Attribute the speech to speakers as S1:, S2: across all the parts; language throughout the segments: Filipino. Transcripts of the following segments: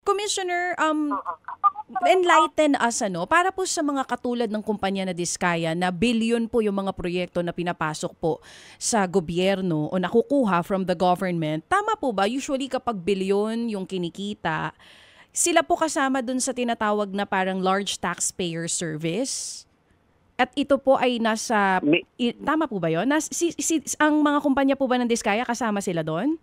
S1: Commissioner, enlighten us, para po sa mga katulad ng kumpanya na Diskaya na billion po yung mga proyekto na pinapasok po sa gobyerno o nakukuha from the government. Tama po ba? Usually kapag billion yung kinikita, sila po kasama dun sa tinatawag na parang large taxpayer service? At ito po ay nasa... tama po ba yun? Ang mga kumpanya po ba ng Diskaya kasama sila doon?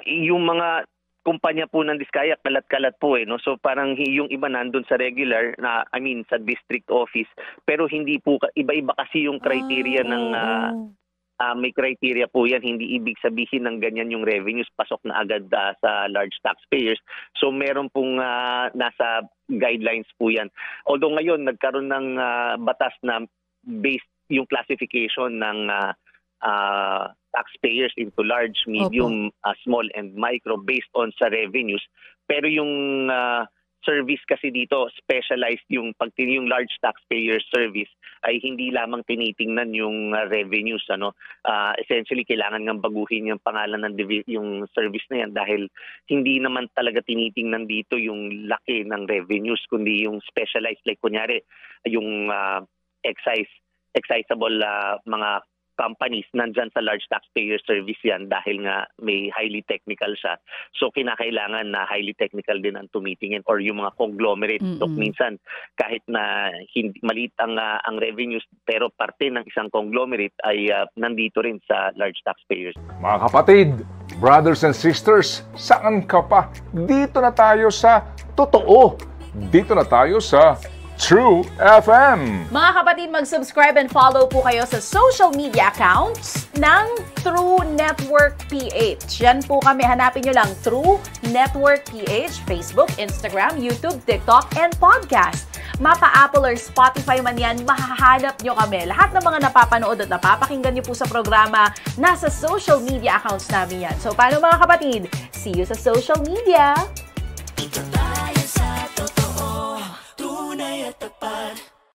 S2: Yung mga kumpanya po ng Diskaya, kalat-kalat po no? So parang yung iba nandun sa regular, sa district office, pero hindi po, iba-iba kasi yung criteria ng, may criteria po yan, hindi ibig sabihin ng ganyan yung revenues, pasok na agad sa large taxpayers. So meron pong nasa guidelines po yan. Although ngayon, nagkaroon ng batas na based yung classification ng taxpayers into large, medium, small, and micro based on sa revenues. Pero yung service kasi dito, specialized yung yung large taxpayer service ay hindi lamang tinitingnan yung revenues. Essentially, kailangan nga baguhin yung pangalan ng yung service na yan dahil hindi naman talaga tinitingnan dito yung laki ng revenues, kundi yung specialized, like kunyari, yung excisable mga companies nandyan sa large taxpayer service yan dahil nga may highly technical siya. So kinakailangan na highly technical din ang tumitingin or yung mga conglomerate. So minsan kahit na maliit ang revenues pero parte ng isang conglomerate ay nandito rin sa large taxpayers.
S3: Mga kapatid, brothers and sisters, saan ka pa? Dito na tayo sa totoo. Dito na tayo sa True FM.
S4: Mga kapatid, mag-subscribe and follow po kayo sa social media accounts ng True Network PH. Yan po kami, hanapin nyo lang True Network PH, Facebook, Instagram, YouTube, TikTok, and podcast. Mapa Apple or Spotify man yan, mahahanap nyo kami. Lahat ng mga napapanood at napapakinggan nyo po sa programa, nasa social media accounts namin yan. So paano mga kapatid? See you sa social media!